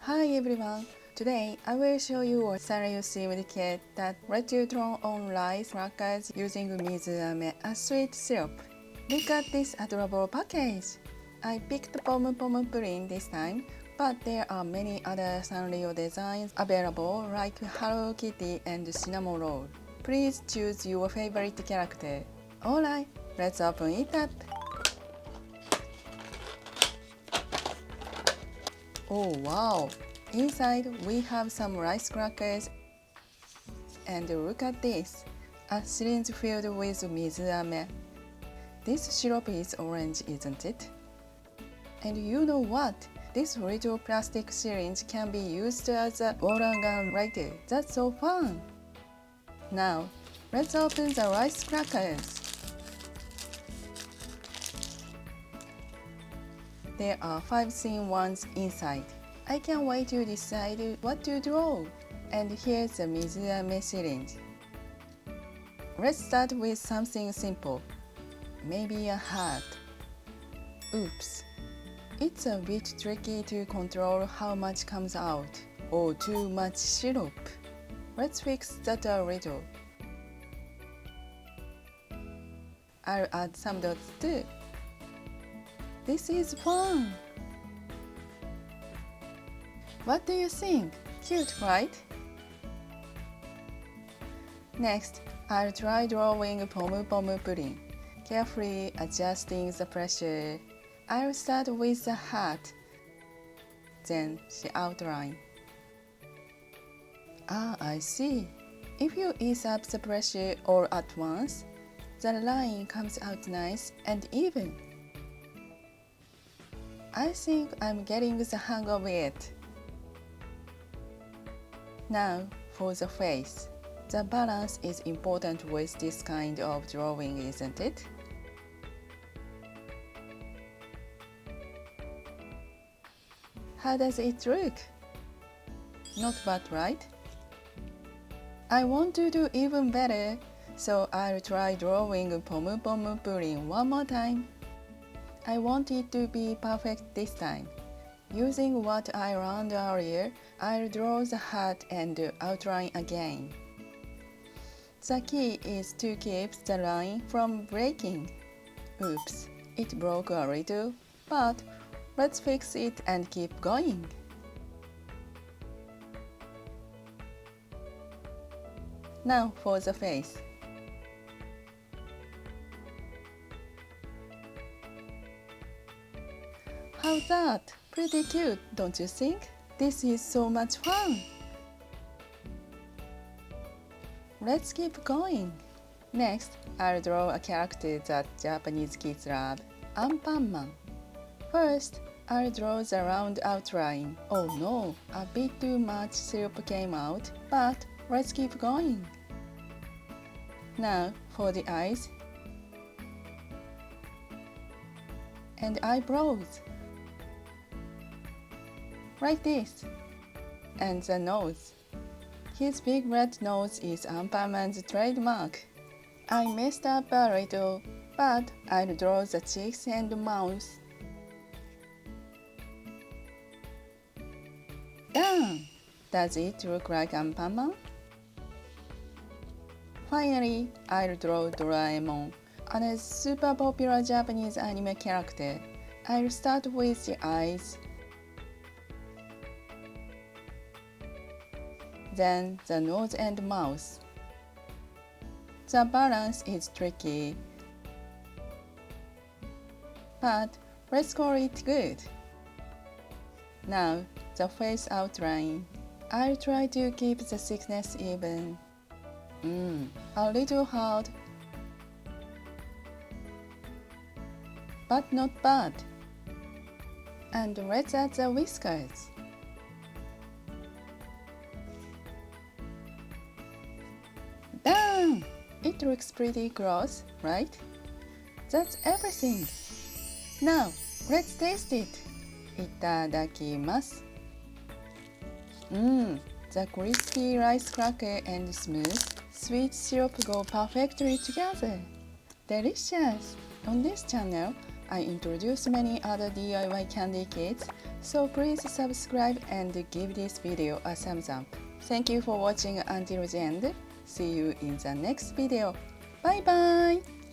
Hi everyone! Today I will show you a celery-seaweed kit that lets you turn on rice crackers using mizuame, a sweet syrup. Look at this adorable package! I picked Pompompurin this time, but there are many other Sanrio designs available like Hello Kitty and Cinnamon Roll. Please choose your favorite character. Alright, let's open it up! Oh wow! Inside we have some rice crackers and look at this! A syringe filled with mizuame. This syrup is orange, isn't it? And you know what? This little plastic syringe can be used as a water gun lighter. That's so fun! Now, let's open the rice crackers. There are 5 thin ones inside. I can't wait to decide what to draw. And here's the mizuame syringe. Let's start with something simple. Maybe a hat. Oops. It's a bit tricky to control how much comes out, or too much syrup. Let's fix that a little. I'll add some dots too. This is fun! What do you think? Cute, right? Next, I'll try drawing Pompompurin, carefully adjusting the pressure. I'll start with the hat, then the outline. Ah, I see. If you ease up the pressure all at once, the line comes out nice and even. I think I'm getting the hang of it. Now, for the face. The balance is important with this kind of drawing, isn't it? How does it look? Not bad, right? I want to do even better, so I'll try drawing Pompompurin one more time. I want it to be perfect this time. Using what I learned earlier, I'll draw the hat and outline again. The key is to keep the line from breaking. Oops, it broke a little, but let's fix it and keep going. Now for the face. How's that? Pretty cute, don't you think? This is so much fun! Let's keep going! Next, I'll draw a character that Japanese kids love, Anpanman. First, I'll draw the round outline. Oh no, a bit too much syrup came out, but let's keep going. Now, for the eyes and eyebrows. Like this. And the nose. His big red nose is Anpanman's trademark. I messed up a little, but I'll draw the cheeks and mouth. Done! Does it look like Anpanman? Finally, I'll draw Draemon, a super popular Japanese anime character. I'll start with the eyes, then the nose and mouth. The balance is tricky, but let's call it good. Now, the face outline. I'll try to keep the thickness even. A little hard, but not bad. And let's add the whiskers. Done! It looks pretty close, right? That's everything. Now, let's taste it. Itadakimasu. The crispy rice cracker and smooth, sweet syrup go perfectly together. Delicious! On this channel, I introduce many other DIY candy kits, so please subscribe and give this video a thumbs up. Thank you for watching until the end. See you in the next video. Bye bye!